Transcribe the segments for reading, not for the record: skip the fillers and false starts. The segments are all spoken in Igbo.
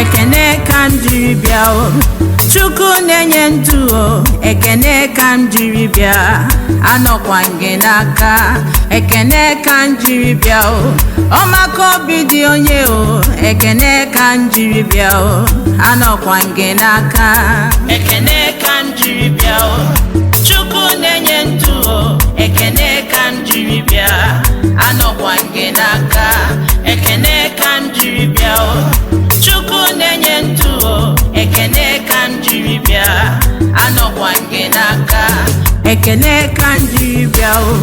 ekene ka m jiri bịa o Chukwu na-enye ndụ o ekene ka m jiri bịa anọkwa gị n'aka ekene ka m jiri bịa o ọmaka obi dị onye o ekene ka m jiri bịa o anọkwa gị n'aka ekene ka m jiri bịa o Chukwu na-enye ndụ o ekene ka m jiri bịa anọkwa gị n'aka ekene ka m jiri bịa o Chukwu na-enye ndụ o ekene ka m jiri bịa anọkwa gị n'aka ekene ka m jiri bịa o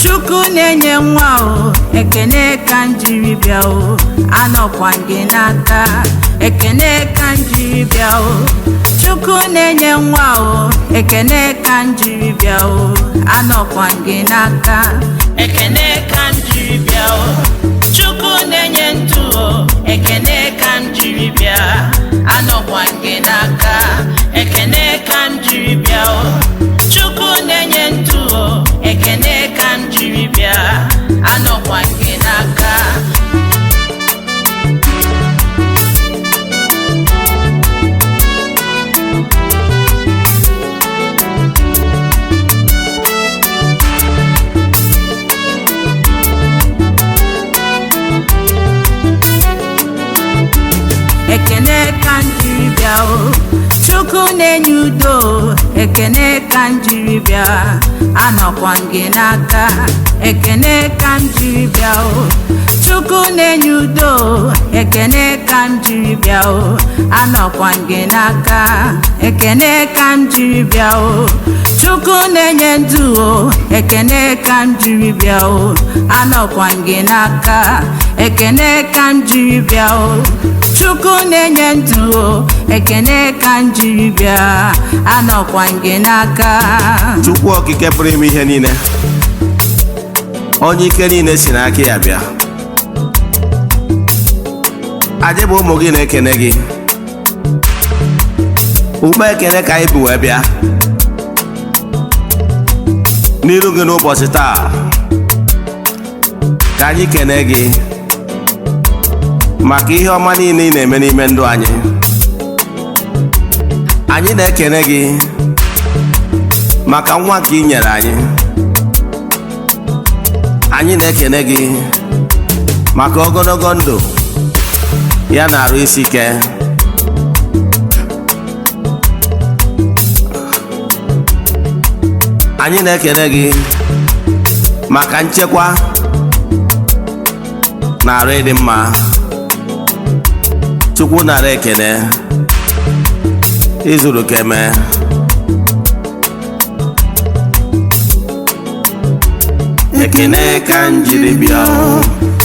Chukwu na-enye nwa o ekene ka m jiri bịa o anọkwa gị n'aka ekene ka m jiri bịa o Chukwu na-enye nwa o ekene ka m jiri bịa o anọkwa gị n'aka ekene ka m jiri bịa o Chukwu na-enye ndụ o ekene ka m jiri bịa anọkwa gị n'aka ekene ka m jiri bịa o Chukwu na-enye ndụ o ekene ka m jiri bịa anọkwa gị n'aka ekene ka m jiri bịa o Chukwu na-enye udo ekene ka m jiri bịa anọkwa gị n'aka ekene ka m jiri bịa o Chukwu na-enye udo ekene ka m jiri bịa o anọkwa gị n'aka ekene ka m jiri bịa o Chukwu na-enye ndụ o ekene ka m jiri bịa o anọkwa gị n'aka ekene ka m jiri bịa o Chukwu na-enye ndụ o ekene ka m jiri bịa anọkwa gị n'aka Chukwu okike pụrụ ime ihe niile onye ike niile si n'aka ya bịa anyị bụ ụmụ gị na-ekene gị ugbo ekene ka anyị bụ wee bịa n'iru gị n'ụbọchị taa ka anyị kene gị maka ihe ọma niile ị na-eme n'ime ndụ anyị na-ekene gị maka nwa nke ị nyere anyị na-ekene gị maka ogologo ndụ ya na arụ isi ike anyị na-ekene gị maka nchekwa na arụ ịdị mma Chukwu nara ekene izuru keme ekene ka m jiri bịa o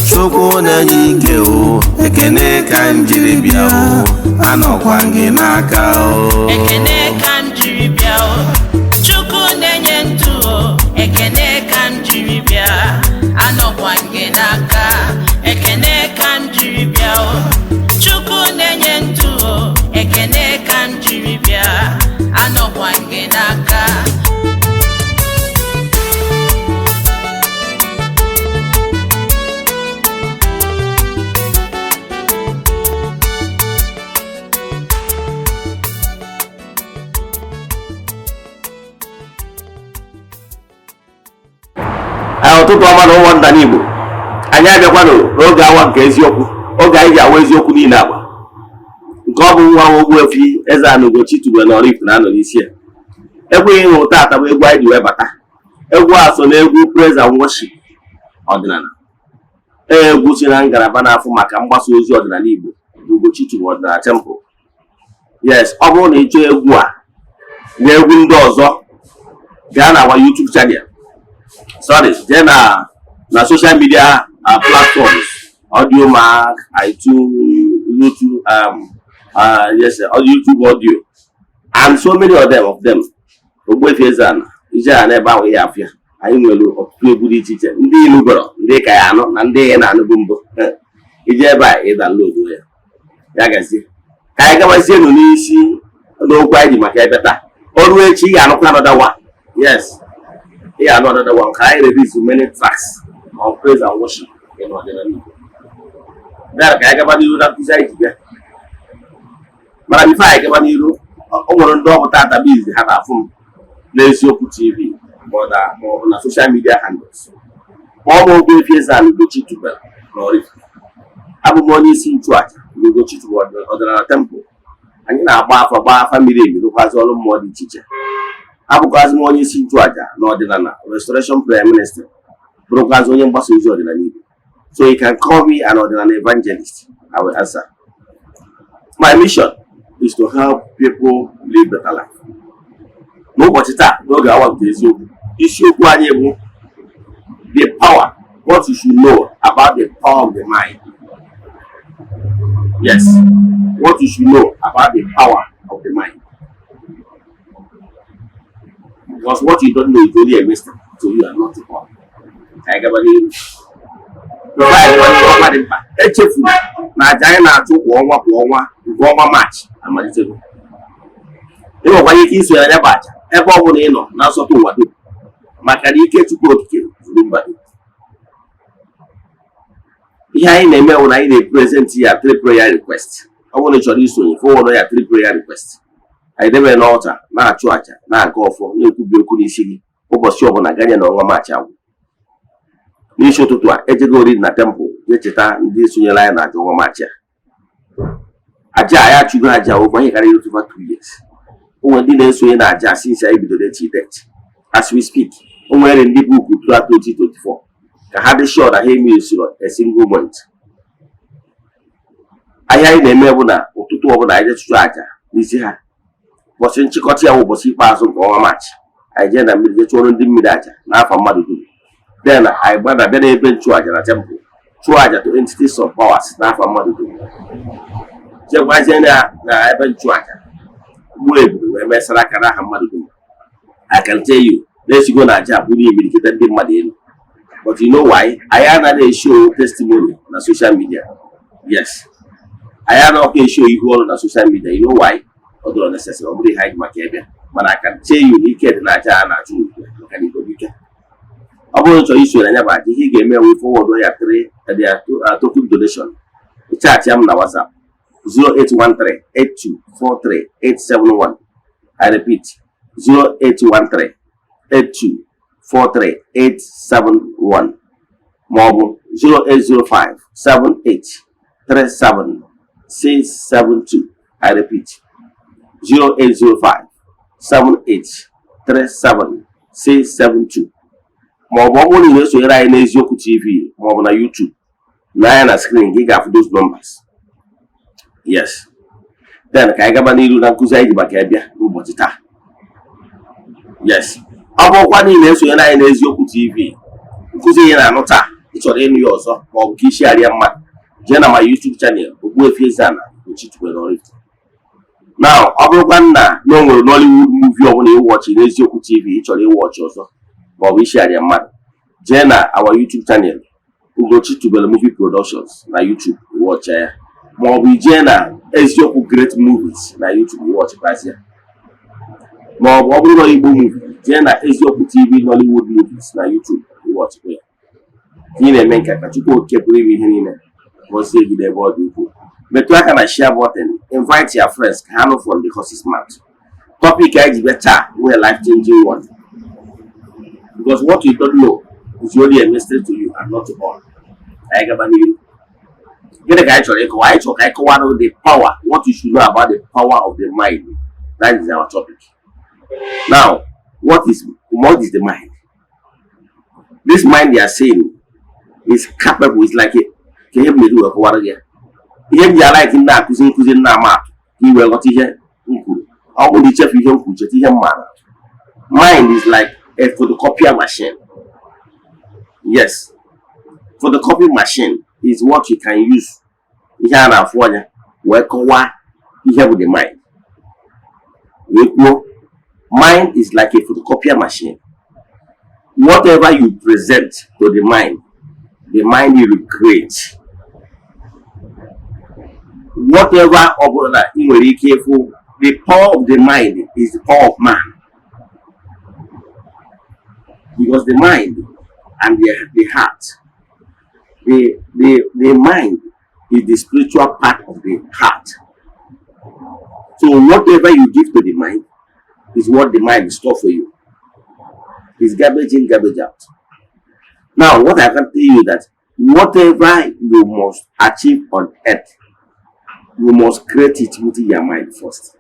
Chukwu na-enye ike o ekene ka m jiri bịa o anọkwa gị n'aka o ekene ka m jiri bịa o Chukwu na-enye ndụ o ekene ka m jiri bịa anọkwa gị n'aka ekene ka m jiri bịa o Chukwu na-enye ndụ o ekene ka m jiri bịa anọkwa gị n'aka ụtụtụ ọma na ụwa ndana Igbo anyị abịakwanụ n'oge awa nke eziokwu oge anyị ga-awa eziokwu niile agba nke ọ bụ nwa Ogbuefi Eze-Ana ugochitubelu na oraifite na-anọ n'isi ya egwu ịhụ taata bụ egwu anyị ji wee bata egwu a so na egwu praise and worship ọdịnala egwu si na ngalaba na-afụ maka mgbasa ozi ọdịnala Igbo ugochitubelu ọdịnala temple. Yes, ọ bụrụ na ị chọọ egwu a na egwu ndị ọzọ gaa na our YouTube channel, sorry, jee na social media platforms, Audiomack, iTunes, YouTube, yes, YouTube audio, and so many of them. Ogbuefi Eze-Ana, Eze-Ana ebe ahụ ihe afịa, anyị nwere ọtụtụ egwu dị iche iche, ndị inugoro, ndị ka ya anọ na ndị ya na-anụbu mbụ. Ije ebe a ị download ya, ya gazie. Ka anyị gabazie n'isi n'okwu anyị maka ebe taa. Ọrụ echi ị ga-anụkwa another one. Yes. Here another one. Can I release many tracks on praise and worship in ordinary? There, can I get you that desire? Mana before I gaba n'iru, o nwere ndị ọbụta atabizi ha na-afụ m n'eziokwu TV ma ọ bụ na social media handles. Ma ọ bụ Ogbuefi Eze-Ana Ugochitubelu n'Oraifite. Abụ m onye isi nchụaja Ugochitubelu ọdịnala temple. Anyị na-agba afa miri emi rụkwazi ọrụ mmụọ dị iche iche. Abụkwazi m onye isi nchụaja n'ọdịnala Restoration Prayer Ministry, bụrụkwazi onye mgbasa ozi ọdịnala Igbo. So you can call me an ordinary evangelist. I will answer. My mission is to help people live better life. N'ụbọchị taa n'oge awa nke eziokwu, isiokwu anyị bụ the power, what you should know about the power of the mind. Yes, what you should know about the power of the mind. Because what you don't know is only a mistake, so you are not the power. Echefuru na aja anyị na-achụ kwa ọnwa nke ọnwa Maachị amalitego. Ị nwekwara ike iso ya bụ aja ebe ọ bụla ị nọ na nsọtụ ụwa dum, maka na ike Chukwu okike zuru mba dum. Ihe anyị na-eme bụ na anyị na-eprezentị ya 3 prayer request. Ọ bụrụ na ị chọrọ isonye fọwọdụ ya 3 prayer request. Anyị debe n'ọlta na-achụ aja na-aga ọfọ na-ekwubi okwu n'isi gị ụbọchị ọbụla ganye na ọnwa Maachị agwụ. N'isi ụtụtụ a ejego ori na temple ga-echeta ndị sonyere anyị na aja ọnwa Maachị a. Aja a ya achụgo aja over ihe karịrị over 2 years. O nwere ndị na-esonye na aja since anyị bidoro echi date. As we speak, o nwere ndị bụ ukwu throughout 2024 ka ha dị sure na ha emerisiri a single month. Ahịa anyị na-eme bụ na ụtụtụ ọbụla anyị chụchụ aja n'isi ha. Ụbọchị nchịkọta ya bụ ụbọchị ikpeazụ nke ọnwa Maachị. Anyị jee na mmiri chụọrọ ndị mmiri aja n'afọ mmadụ dum. Then I gbada bịa n'ebe nchụaja na temple chụọ aja to entities of powers n'afọ mmadụ dum. Jegwazie na ebe nchụaja gbuo eburu wee mesara aka n'aha mmadụ dum. I can tell you, na-esigo na aja bụrụ imirikite ndị mmadụ elu. But you know why? Anyị anaghị show testimony na social media. Yes, anyị anaghị show ihu ọrụ na social media. You know why? Ọ dọrọ necessary, ọ bụrụ ihe anyị maka ebe. Mana I can tell you na ike dị na aja a na-achụ ugbu maka na ike. Ọ bụrụ chọrọ iso na nya bụ aja, ihe ị ga-eme wee forward ya 3 token donation. Chat ya m na WhatsApp 0813-8243-871. I repeat 0813-8243-871 maọbụ 0805-7837-672. I repeat 0805-7837-672. maọbụ ọ bụrụ na ị na-esonyere anyị n'eziokwu TV maọbụ na YouTube n'anya na screen gị ga-afụ those numbers. Yes. Then ka anyị gaba n'iru na nkụzi anyị ji maka ya bịa n'ụbọchị taa. Yes. Ọ bụrụkwa na ị na-esonyere anyị n'eziokwu TV, nkụzi ihe na-anụ taa ị chọrọ ịnụ ya ọzọ maọbụ ka ishigharịa mmadụ, jee na my YouTube channel Ogbuefi Eze-Ana Ugochitubelu n'Oraifite. Now, ọ bụrụkwa na o nwere Nollywood movie ọbụla ịwọchị n'eziokwu TV ị chọrọ ịwọchị ọzọ maọbụ ishigharịa mmadụ, jee na our YouTube channel Ugochitubelu Movie Productions na YouTube watch ya, maọbụ ijee na eziokwu Great Movies na YouTube watch ya, maọbụ ọ bụrụ na Igbo movie jee na eziokwu TV Nollywood Movies na YouTube watch ya. Ị na-eme nke ka Chukwu okike pụrụ ime ihe niile gọzie gị n'ebe ọ dị ukwuu. Metụ aka na share button, invite your friends ka ha nụ from the horse's mouth. Topic anyị ji bịa taa nwere life changing one, because what you don't know is only a mistake to you and not to all. I gaba n'iru. Gịnị ka anyị chọrọ ịkọwa? Anyị chọrọ ka anyị kọwara the power, what you should know about the power of the mind. That is our topic. Now, what is the mind? This mind they are saying is capable, it's like a ihe m na-edu kọwara gị. Ihe m ji alaiki nna akụzi nna ama atụ ka iwee ghọta ihe m kwuru. Ọ bụrụ na ichefu ihe m kwuru, cheta ihe m maara. Mind is like a photocopier machine. Yes, photocopy machine is what you can use. Ihe a na-afụ anya wee kọwaa ihe bụ the mind. Wee kwuo, mind is like a photocopier machine. Whatever you present to the mind will create. Whatever ọ bụla na ị nwere ike ịfụ, the power of the mind is the power of man. Because the mind and the heart, the mind is the spiritual part of the heart. So whatever you give to the mind is what the mind store for you. It's garbage in, garbage out. Now, what I can tell you that whatever you must achieve on earth, you must create it within your mind first.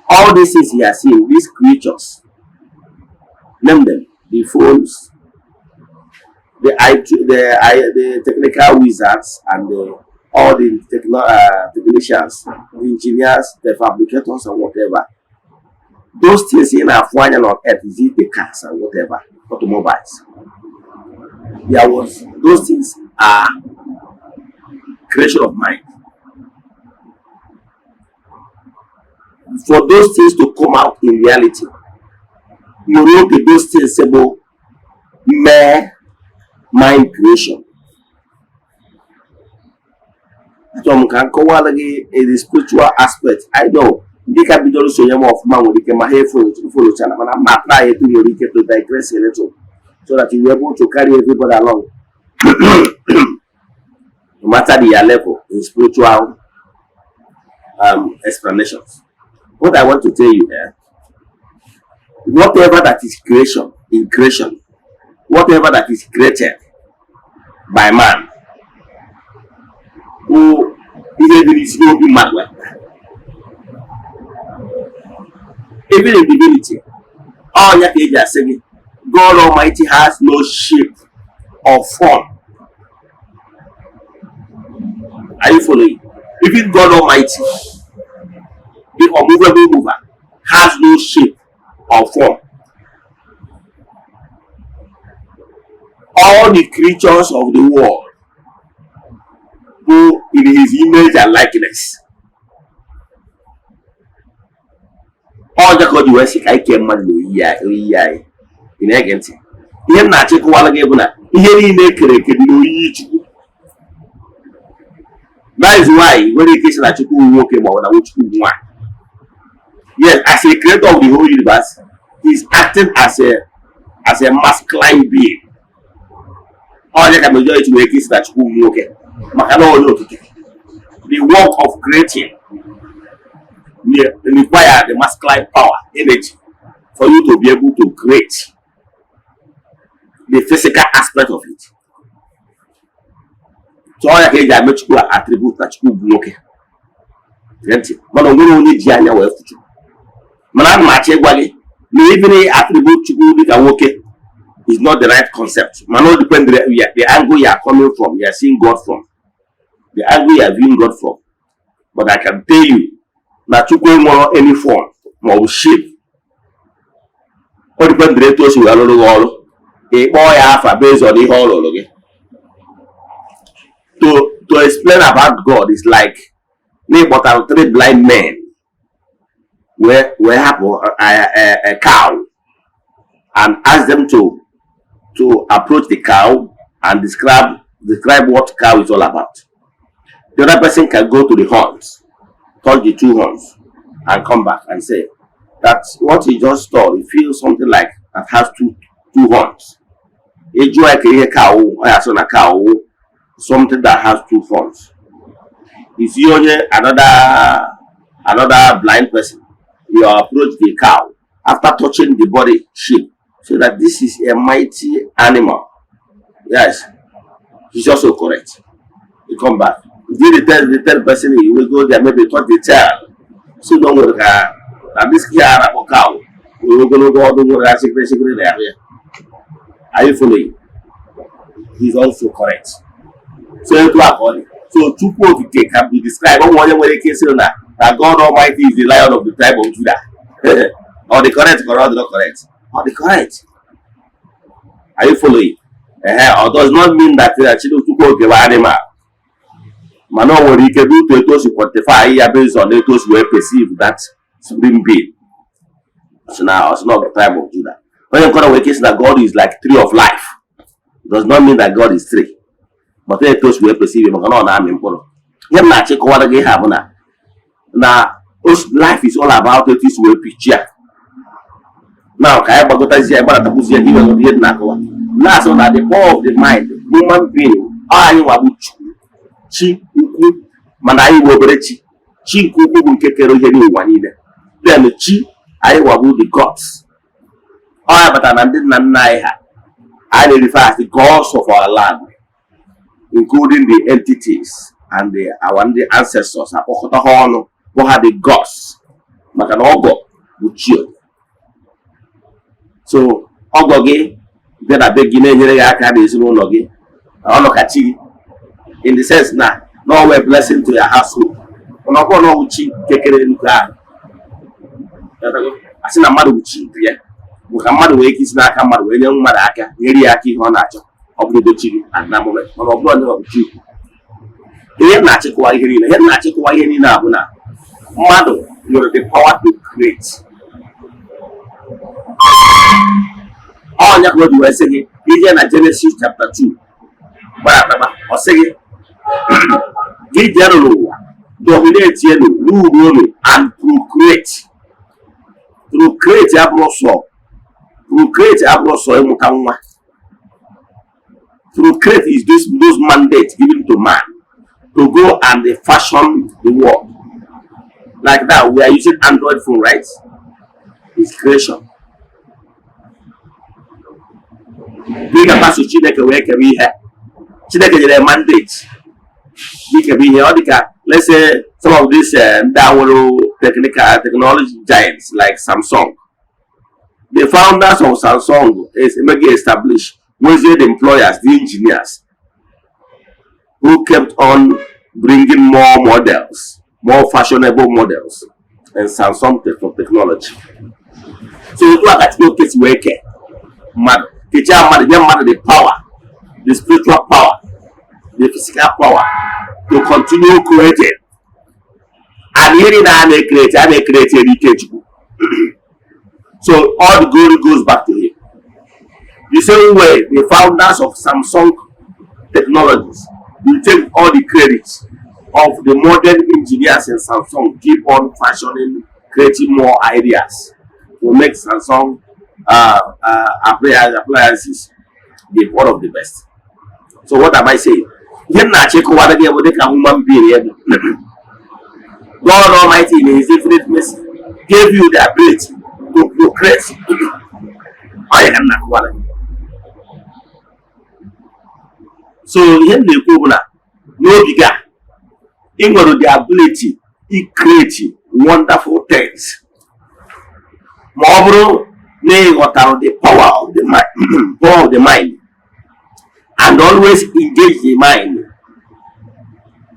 All these things you are seeing, these creatures, name them, the phones, the technical wizards, and all the technicians, the engineers, the fabricators, and whatever. Those things in our flying on earth, is it the cars and whatever, automobiles. Those things are creation of mind. For those things to come out in reality, you look at those things about mere mind creation. So can call again in the spiritual aspect. I know they can be done so young of man with the headphone to follow channel, but I'm not trying to digress a little so that you're able to carry everybody along. No matter the level in spiritual explanations. What I want to tell you here, whatever that is creation, in creation, whatever that is created by man, who even is no be mad like that. Even in divinity, all your age are saying, God Almighty has no shape or form. Are you following? Even God Almighty, the unmovable mover, has no shape or form. All the creatures of the world who in his image and likeness. All the code you are sick, I came man in against him. Here, not check while again. Here, he make a that is why when it is that you walk about which you want. Yes, as a creator of the whole universe, he's acting as a masculine being. All the majority make is that you okay. The work of creating require the masculine power, energy, for you to be able to create the physical aspect of it. So all the attribute that you block it. But only Gianna will future. Man, match equally. Even attribute to be okay is not the right concept. Man, all depend the angle you are coming from, you are seeing God from. The angle you are viewing God from. But I can tell you that you go more any form, more shape. All depend the rate you are all. A boy half a base on the whole again. To explain about God is like but 3 blind men where have a cow and ask them to approach the cow and describe what cow is all about. The other person can go to the horns, touch the 2 horns, and come back and say that's what he just saw. He feels something like that has two horns. A joy can cow or a cow. Something that has 2 horns. If you only another blind person, you approach the cow after touching the body shape, so that this is a mighty animal. Yes, he's also correct. You come back. If you the third person, you will go there, maybe touch the tail. So don't worry, that this cow, we will go to secret area. Are you following? He's also correct. So Chukwu can be described one way that God Almighty is the Lion of the tribe of Judah. Or the correct or not correct? Or the correct. Are you following? Or does not mean that Chukwu give animal. Man, what he can do to those who quantify based on those who perceive that supreme being. So now it's not the tribe of Judah. When you call a case that God is like tree of life, does not mean that God is tree. But they those who perceive him on arm in Polo. Him not check what they have now. Life is all about it is way picture. Now, I have got to say about the Busia even of the Nako. Now, so that the power of the mind, human being, are you about chi, manai wobrechi, chi nke ukwu bụ nke kere ihe n'ụwa niile. Then chi anyị wabu the gods. Ọ ya batara na ndị nna nna anyị ha I refer as the gods of our land, including the entities and our ancestors. Who had the gods. So, Ogogi, then I begin in the sense now, no way blessing to your household. I seen a mother with you. Mmadụ wee kisi n'aka mmadụ wee nye mmadụ aka nyere ya aka ihe ọ na-achọ ọ bụrụ dochiri na moment mana ọ bụrụ ndị ọbụchi ihe na-achịkwa ihe niile abụ na mmadụ nwere the power to create. Ọnya ka o ji wee sị gị ije na Genesis chapter 2 gbara ataba ọ sị gị gị jere n'ụwa dominate elu rule olu and procreate. Procreate abụrụ sọ Procreate Procreate is those mandates given to man to go and fashion the world. Like that, we are using Android phone, right? It's creation. We can pass to Chineke where can we have Chineke is a mandate. We can be here. Let's say some of these technology giants like Samsung. The founders of Samsung is established with the employers, the engineers, who kept on bringing more models, more fashionable models, and Samsung technology. So you are at your case wake, the power, the spiritual power, the physical power to continue creating. And here I may create education. So all the glory goes back to him. The same way the founders of Samsung technologies will take all the credits of the modern engineers in Samsung, keep on fashioning, creating more ideas to make Samsung appliances be one of the best. So what am I saying? Human being. God Almighty in His infinite mercy gave you the ability to procreate. So here the equivalent, no bigger. In the ability to create wonderful things. More the power of the mind, power of the mind, and always engage the mind.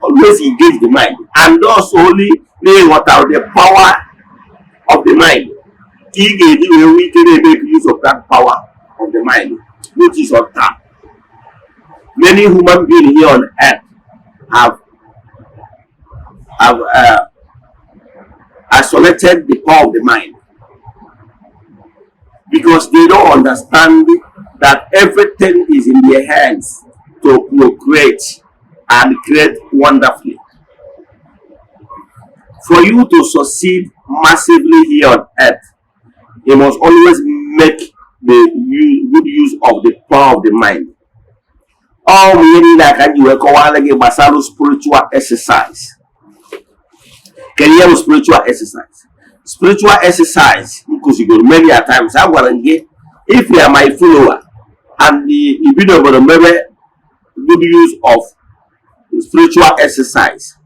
Always engage the mind, and also only the power of the mind. We can make use of that power of the mind, which is on tap. Many human beings here on earth have isolated the power of the mind because they don't understand that everything is in their hands to procreate and create wonderfully. For you to succeed massively here on earth, you must always make the good use of the power of the mind. All we need like you work spiritual exercise. Can you have spiritual exercise? Spiritual exercise, because you go many a times. I want to get if you are my follower and the video about the good use of spiritual exercise,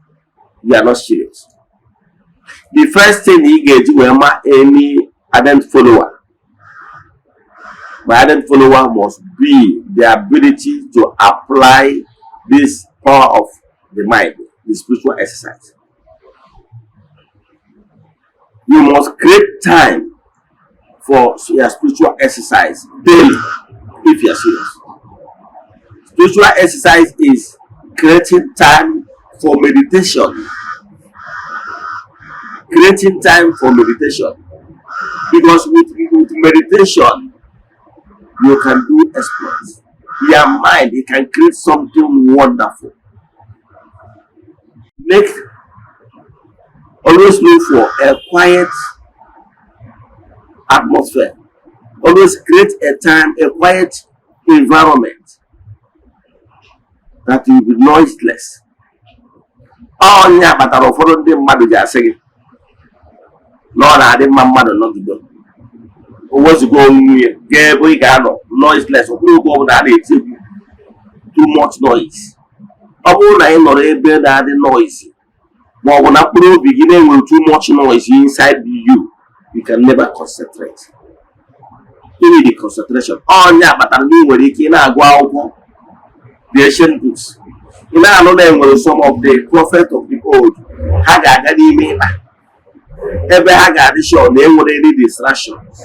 you are not serious. The first thing you get when any ardent follower. My ardent follower must be the ability to apply this power of the mind, the spiritual exercise. You must create time for your spiritual exercise daily if you are serious. Spiritual exercise is creating time for meditation. Creating time for meditation. Because with meditation, you can do exploits. Your mind, it can create something wonderful. Always look for a quiet atmosphere. Always create a time, a quiet environment that will be noiseless. Ọnya kpatara ụfọdụ ndị mmadụ ji asị gị na ọ na-adị mma mmadụ nọgide o wezụga onwe ya gaa ebe ị ga-anọ noiseless. Ọ bụrụ oge ọbụla a na-eti egwu too much noise. Ọ bụrụ na ị nọrọ ebe na-adị noise ma ọ bụ na mkpụrụ obi gị na-enwe too much noise inside you, you can never concentrate. You need the concentration. Ọnya kpatara na ị nwere ike ị na-agụ akwụkwọ the ancient books. Ị na-anụ na enwere some of the prophet of the old ha ga-aga n'ime ịkpa ebe ha ga-adị sure na enwere any distractions.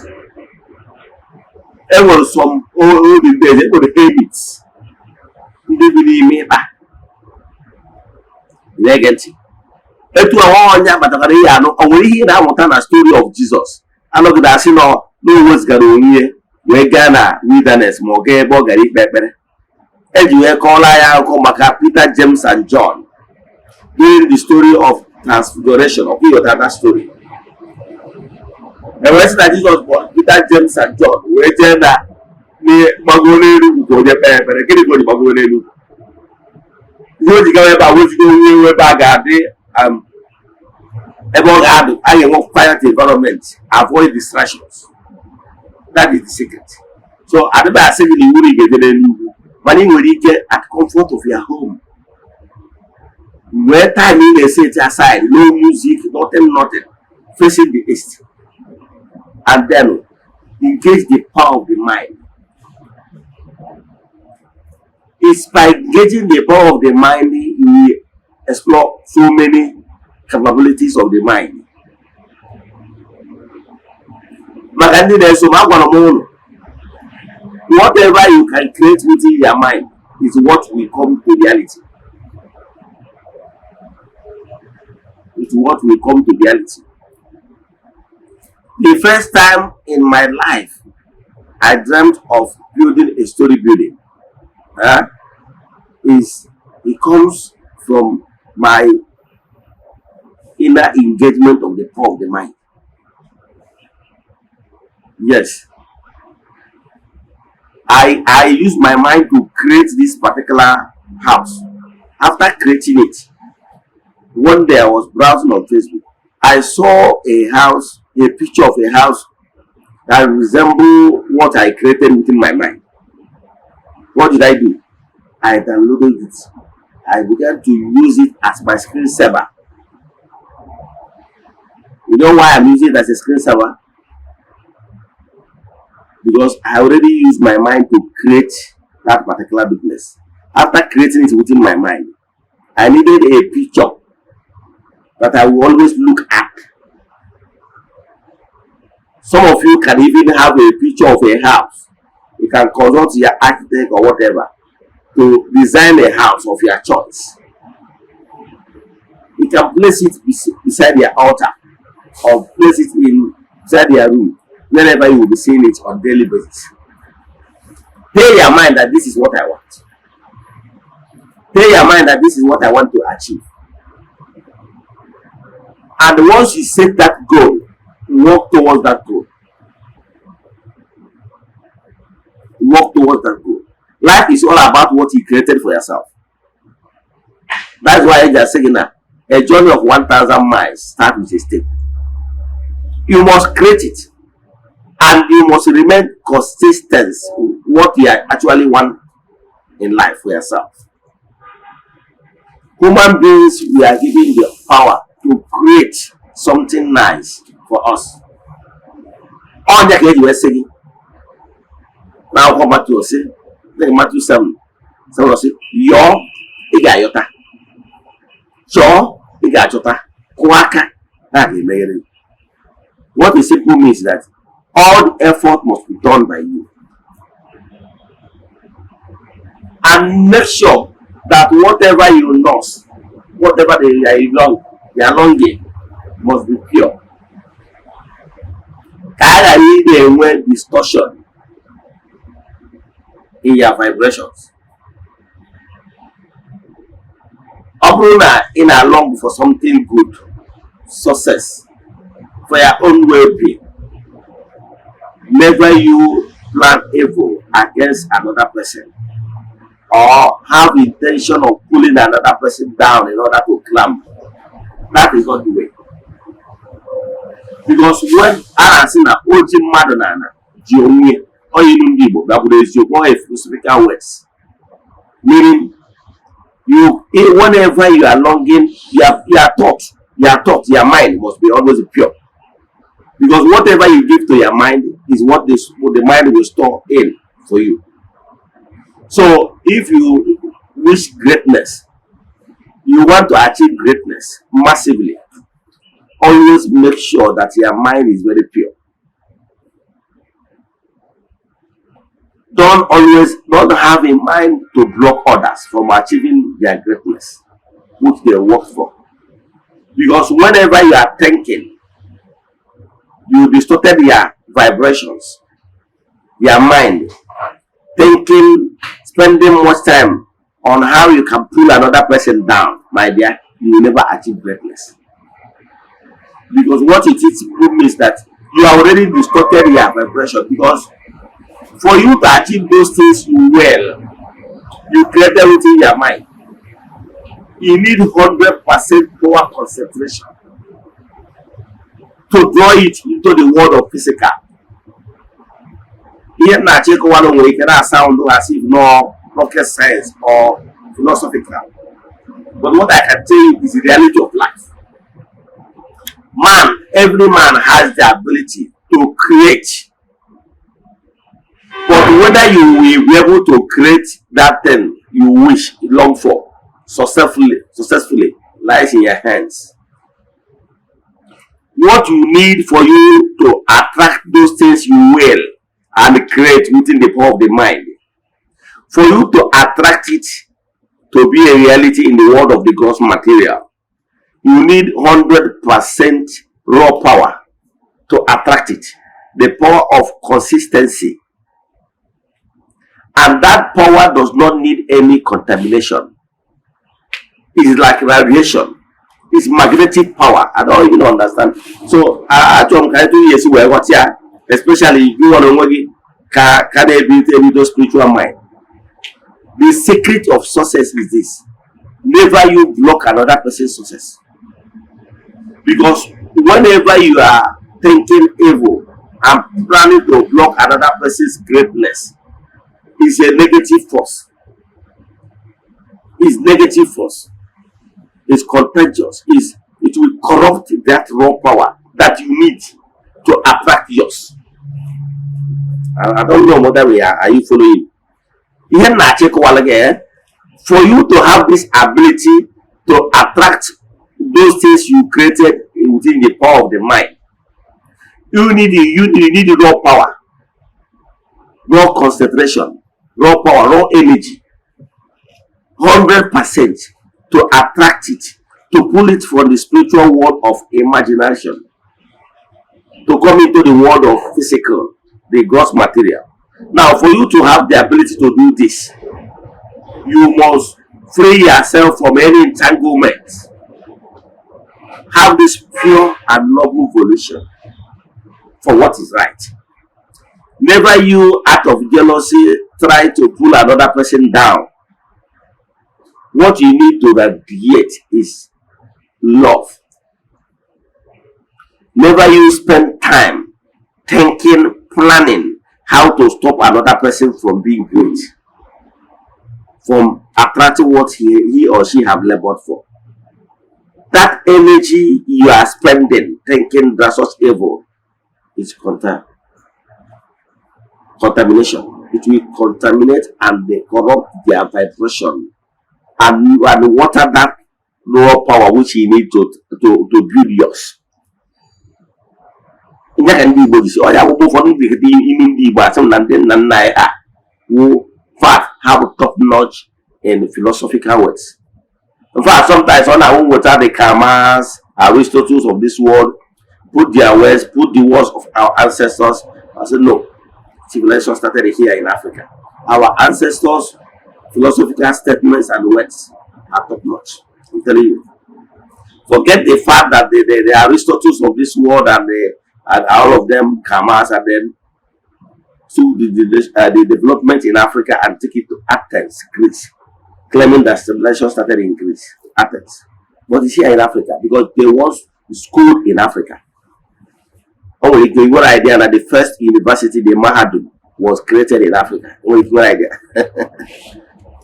Enwere some old days enwere hermits ndị bi n'ime ịkpa na-ege ntị. Etu ọnya kpatara ihe anụ o nwere ihe ị na-amụta na story of Jesus. Anọgide asị na o wezụgara onwe ya wee gaa na wilderness ma ọ gaa ebe ọ gara ikpe ekpere. Eji wee kọọla ya akụkọ maka Peter, James and John during the story of transfiguration. Of that story. Wee sị na Jesus bụ Peter, James and John wee jee na gbagoro n'elu nke onye kpere ekpere. Gịnị ka o ji gbagoro n'elu? Ihe o ji gawa ebe a wezigo onwe ebe a ga-adị ebe ọ ga-adụ a ga-enwe quiet environment, avoid distractions. That is the secret. So adịba asị gị na iwu na ị ga-eje n'elu ugwu mana ị nwere ike at comfort of your home. Where time ị na-set aside, no music, nothing, facing the east, and then engage the power of the mind. It's by engaging the power of the mind we explore so many capabilities of the mind. Maka ndị na-eso m agwara m ụlọ, whatever you can create within your mind is what will come to reality. It's what will come to reality. The first time in my life I dreamt of building a story building. It comes from my inner engagement of the power of the mind. Yes. I use my mind to create this particular house. After creating it, one day I was browsing on Facebook. I saw a picture of a house that resembled what I created within my mind. What did I do? I downloaded it. I began to use it as my screensaver. You know why I'm using it as a screensaver? Because I already used my mind to create that particular business. After creating it within my mind, I needed a picture that I will always look at. Some of you can even have a picture of a house. You can consult your architect or whatever to design a house of your choice. You can place it beside your altar or place it inside your room, wherever you will be seeing it on daily basis. Tell your mind that this is what I want. Tell your mind that this is what I want to achieve. And once you set that goal, work towards that goal. Work towards that goal. Life is all about what you created for yourself. That's why I just saying that a journey of 1,000 miles starts with a step. You must create it. And you must remain consistent with what you actually want in life for yourself. Human beings, we are given the power to create something nice for us. On the case we're saying, now come back to us, Matthew 7. Someone say, Yo, Igayota. So, Igajota, Kwaka, that is married. What it simply means that all the effort must be done by you. And make sure that whatever you lost, whatever they are longing, must be pure. Can there were distortion in your vibrations? Obruna in a long for something good, success, for your own well-being. Never you plan evil against another person or have intention of pulling another person down in order to climb That is not the way. Because when I see na oji mmadụ na ana ji onwe onye ilu ndị Igbo gakwuru eziokwu or philosophical words, meaning whenever you are longing, your thought, your mind must be always pure. Because whatever you give to your mind is what the mind will store in for you. So if you wish greatness, you want to achieve greatness massively, always make sure that your mind is very pure. Don't have a mind to block others from achieving their greatness, which they work for. Because whenever you are thinking, you distorted your vibrations, your mind, thinking, spending much time on how you can pull another person down, my dear, you will never achieve greatness. Because what it means that you are already distorted your vibration. Because for you to achieve those things well, you created within your mind. You need 100% power concentration to draw it into the world of physical. Here na check one way can sound as if no rocket science or philosophical. But what I can tell you is the reality of life. Every man has the ability to create. But whether you will be able to create that thing you wish, you long for, successfully lies in your hands. What you need for you to attract those things you will and create within the power of the mind, for you to attract it to be a reality in the world of the gross material, you need 100% raw power to attract it. The power of consistency. And that power does not need any contamination. It is like radiation. It's magnetic power. I don't even understand. So, especially if you want to can those spiritual mind. The secret of success is this: never you block another person's success. Because whenever you are thinking evil and planning to block another person's greatness, it's a negative force. It's negative force. It's contagious. It will corrupt that raw power that you need to attract yours. I don't know what way are you following? For you to have this ability to attract those things you created within the power of the mind, you need raw power, raw concentration, raw power, raw energy, 100% to attract it, to pull it from the spiritual world of imagination to come into the world of physical, the gross material. Now, for you to have the ability to do this, you must free yourself from any entanglement. Have this pure and noble volition for what is right. Never you, out of jealousy, try to pull another person down. What you need to radiate is love. Never you spend time thinking, planning how to stop another person from being great, from attracting what he or she have labored for. That energy you are spending thinking that's such evil is contamination. It will contaminate and they corrupt their vibration and water that lower power which you need to build yours. In fact, have top-notch in philosophical words. In fact, sometimes on our own water, the Karmas, Aristotles of this world, put their words, put the words of our ancestors. I said, no, civilization started here in Africa. Our ancestors' philosophical statements and words are top-notch. I'm telling you. Forget the fact that the Aristotles of this world and all of them, Karmas, and then to the development in Africa and take it to Athens, Greece, claiming that civilization started in Greece, Athens. but it's here in Africa because there was school in Africa. Oh, you got one idea that the first university, the Mahadum, was created in Africa. Oh, you got one idea.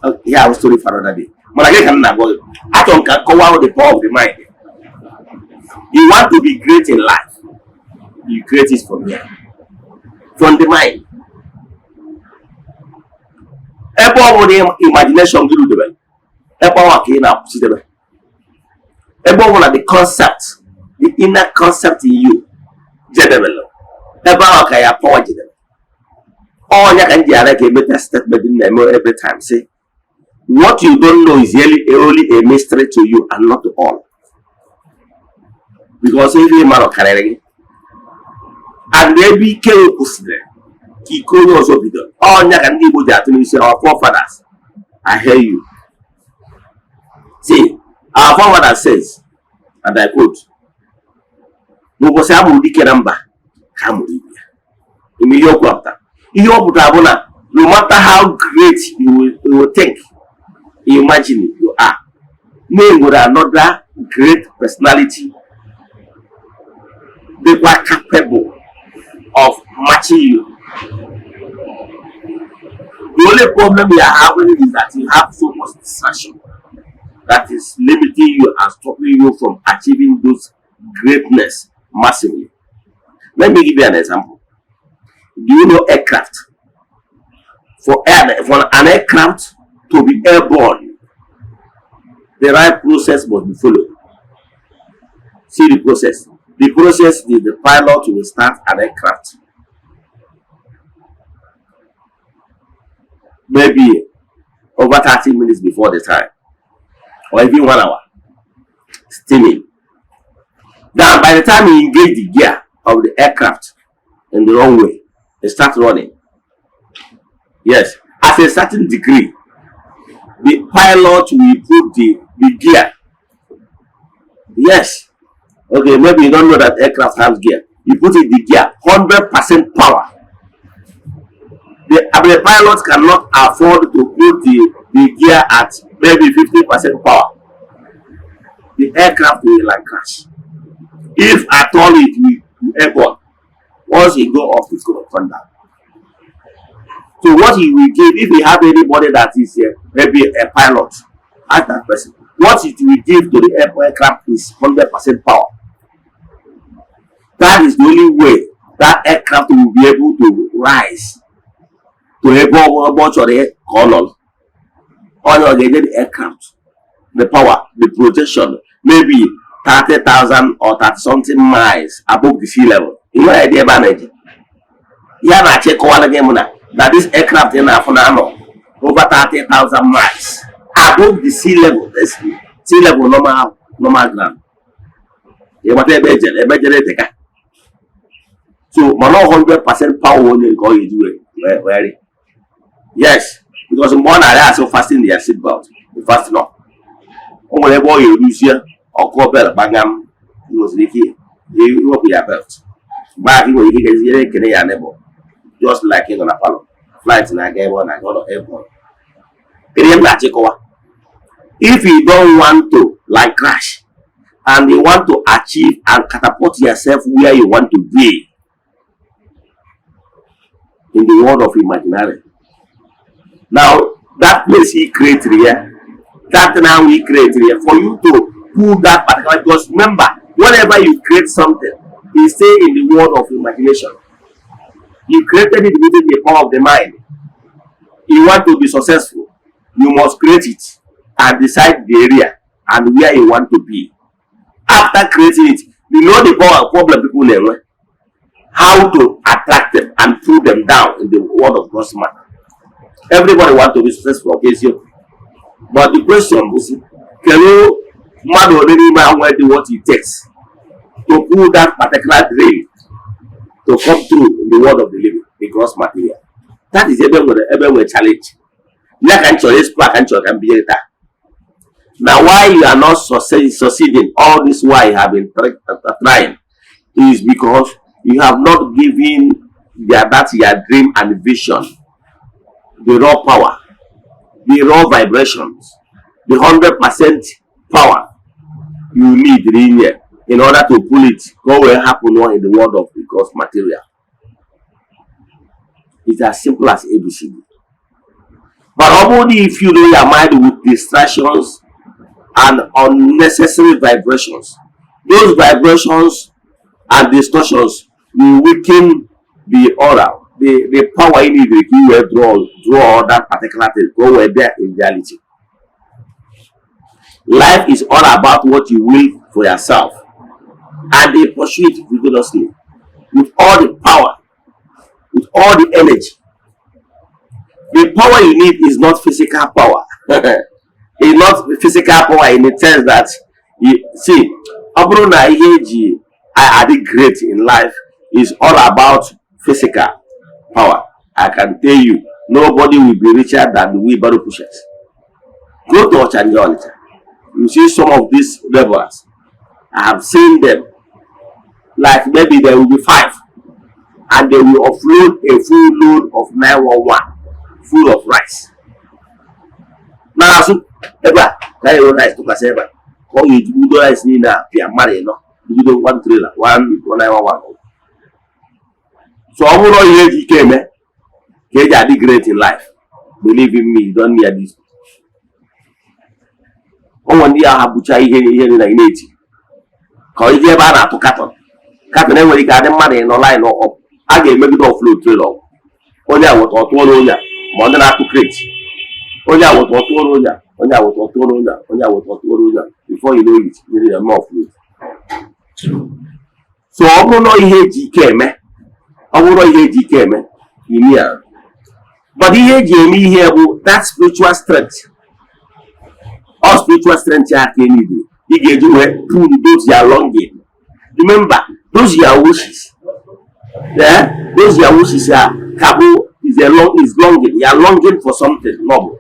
Okay, yeah, I was story for another day. But I don't go out the power of the mind. You want to be great in life, you create it from here, from the mind. Every imagination you do the concept, the inner concept in you, develop. Power develop. All you can do like a better statement in every time. Say, what you don't know is really a mystery to you and not to all. Because if you man carrying and they be careful, he could also be done. All you can do with that is our forefathers. I hear you. See, our forefather says, and I quote, no matter how great you will think, you imagine you are. Name with another great personality. They were capable of matching you. The only problem you are having is that you have so much distraction that is limiting you and stopping you from achieving those greatness massively. Let me give you an example. Do you know aircraft? For an aircraft to be airborne, the right process must be followed. See the process. The process is the pilot will start an aircraft. Maybe over 30 minutes before the time, or even 1 hour. Steaming. Now, by the time you engage the gear of the aircraft in the wrong way, it starts running. Yes, at a certain degree, the pilot will put the gear. Yes. Okay, maybe you don't know that aircraft has gear. You put it the gear, 100% power. The pilot cannot afford to put the gear at maybe 50% power. The aircraft will like crash. If at all it will airborne, once it go off, it's going to come down. So what he will give, if he have anybody that is maybe a pilot, ask that person. What it will give to the aircraft is 100% power. That is the only way that aircraft will be able to rise to a bunch of the column on the aircraft. The power, the projection, maybe 30,000 or 30 something miles above the sea level. You know idea about energy. Yeah, I check all again that this aircraft in Afunano over 30,000 miles above the sea level. Sea level normal ground. You want a so, man, 100% power when you go you do it. Yes, because one are so fasting their seatbelt. Fast enough. Only boy you lose here or call bell bangam. He was leaky. He will be a belt. But he will get a Canadian neighbor. Just like he's on a follow. Flights in a game on I go to airport. If you don't want to like crash and you want to achieve and catapult yourself where you want to be, in the world of imaginary. Now, that place he created here, that now we created here, for you to pull that particular, because remember, whenever you create something, you stay in the world of imagination. You created it within the power of the mind. You want to be successful, you must create it and decide the area and where you want to be. After creating it, you know the power problem people learn. How to attract them and pull them down in the world of God's matter. Everybody wants to be successful, okay? So, but the question is, can you man already know what it takes to pull that particular dream to come through in the world of the living, the gross material? That is everywhere challenge. Now, why you are not succeeding all this while you have been trying is because you have not given your dream and vision the raw power, the raw vibrations, the 100% power you need in order to pull it. What will happen in the world of the gross material? It's as simple as ABCD. But only if you know your mind with distractions and unnecessary vibrations. Those vibrations and distortions will weaken the aura, the power in it you will draw that particular thing, go where there in reality. Life is all about what you will for yourself, and they pursue it vigorously with all the power, with all the energy. The power you need is not physical power. It's not physical power in the sense that you see, I did great in life is all about physical power. I can tell you, nobody will be richer than the wheelbarrow pushers. Go to Ochanjolita. You see some of these laborers. I have seen them. Like maybe there will be 5, and they will offload a full load of 911 full of rice. Now, so ever rice to Caseba. All you do rice need a Pia Marino. You do 1 trailer, 1911. So I will not he came. He did great in life. Believe in me, don't need this. One day I have butcher here in the 80. Call it about to Caton. Captain Emery got a money in a line or up. I gave maybe no flow trailer. Only I was all more than I could create. Only I was all before you know it, you need a more fluid. So I will not hear GK, man. I will not hear GK, man. In here. But here, Jamie, here, that spiritual strength. All spiritual strength you need. He gave you those your longing. Remember, those your wishes. Yeah? Those your wishes are Kabu is longing. You are longing for something noble.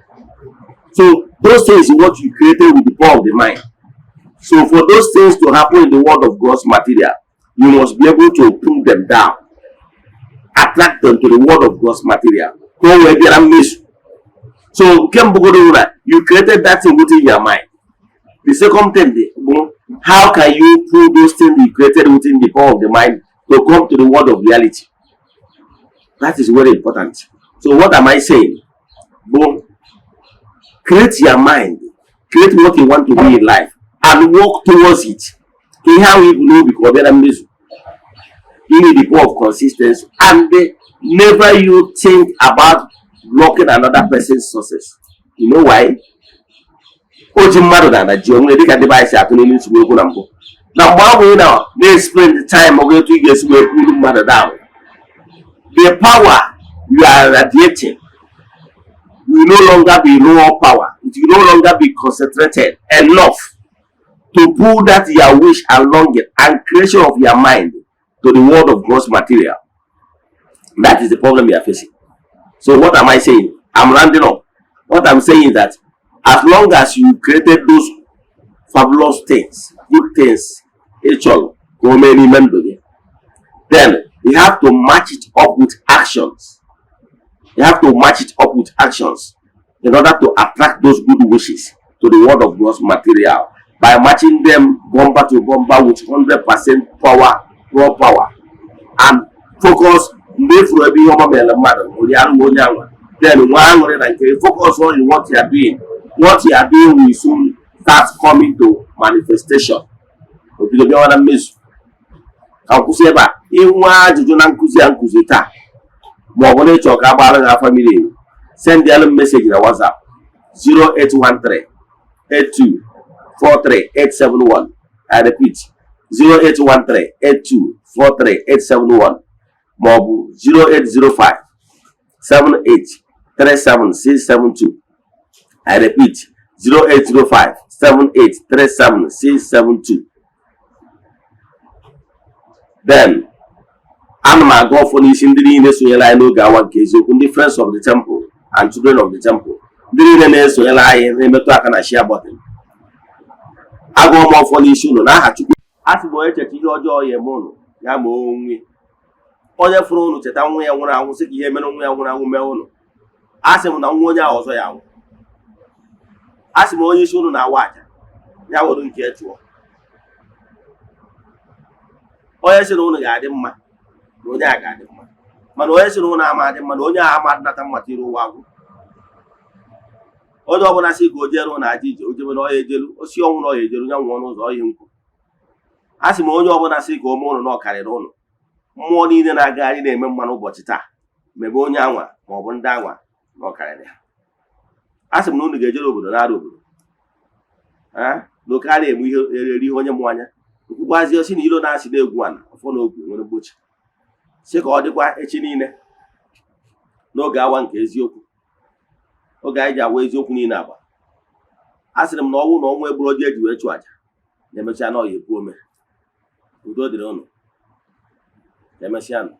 So those things is what you created with the power of the mind. So for those things to happen in the world of God's material, you must be able to pull them down, attract them to the world of God's material. So you created that thing within your mind. The second thing, how can you pull those things you created within the power of the mind to come to the world of reality? That is very important. So what am I saying? Boom. Create your mind. Create what you want to be in life and work towards it. How you know because you need the power of consistency, and never you think about blocking another person's success. You know why? Now, why we now they spend the time of 2 years pulling matter down. The power you are radiating will no longer be raw power. It will no longer be concentrated enough to pull that your wish and longing and creation of your mind to the world of God's material. That is the problem you are facing. So what am I saying? I'm rounding up. What I'm saying is that as long as you created those fabulous things, good things, then you have to match it up with actions. You have to match it up with actions in order to attract those good wishes to the world of God's material by matching them bumper to bumper with 100% power, raw power, and focus. Then focus on what you are doing. What you are doing will soon start coming to manifestation. Send the message in WhatsApp 0813 82 43 871. I repeat 0813 82 43 871. Mobu 0805 78 37 672. I repeat 0805 78 37 672. Then Anma go for this in the Nesuela no Gawan case, the friends of the temple and children of the temple. The Nesuela and the Metaka share button. I go more for this soon. I had to ask boy to your mono, Yamo. Other phone to town where I was sick here, Menon. Ask him now 1 hour or so. Ask him all you soon on our watch. Now wouldn't care to. onye sị na unu ga-adị mma na onye a ga-adị mma, mana onye sị na unu ama adị mma na onye a ama adịnata mmata iru ụwa agwụ. Onye ọbụla sị ka o jere ụlọ aja ije, o jebe na ọya ejelu, osi ọnwụ na ọya ejelu, ya nwụọ n'ụzọ ọhịa nkwụ. A sị m onye ọbụla sị ka ome ụlọ na ọkarịrị ụlọ, mmụọ niile na-agagharị na-eme mma n'ụbọchị taa mebe onye anwa ma ọ bụ ndị anwa na ọkarịrị ha. A sị m na unu ga-ejere obodo na-ara obodo na oke ara eme ihe eri ihe onye mụ anya, nkwugwazi osi na ilo na-asị na-egwu ana ọfọ na ogwu nwere mgbochi, sị ka ọ dịkwa echi niile n'oge awa nke eziokwu, oge anyị ji awa eziokwu niile agba. A sịrị m na ọnwụ na ọnwụ egburu oji eji wee chụ aja na-emechaa na ọya ekwu ome. Udo dịrị ụnụ, emesịa nụ.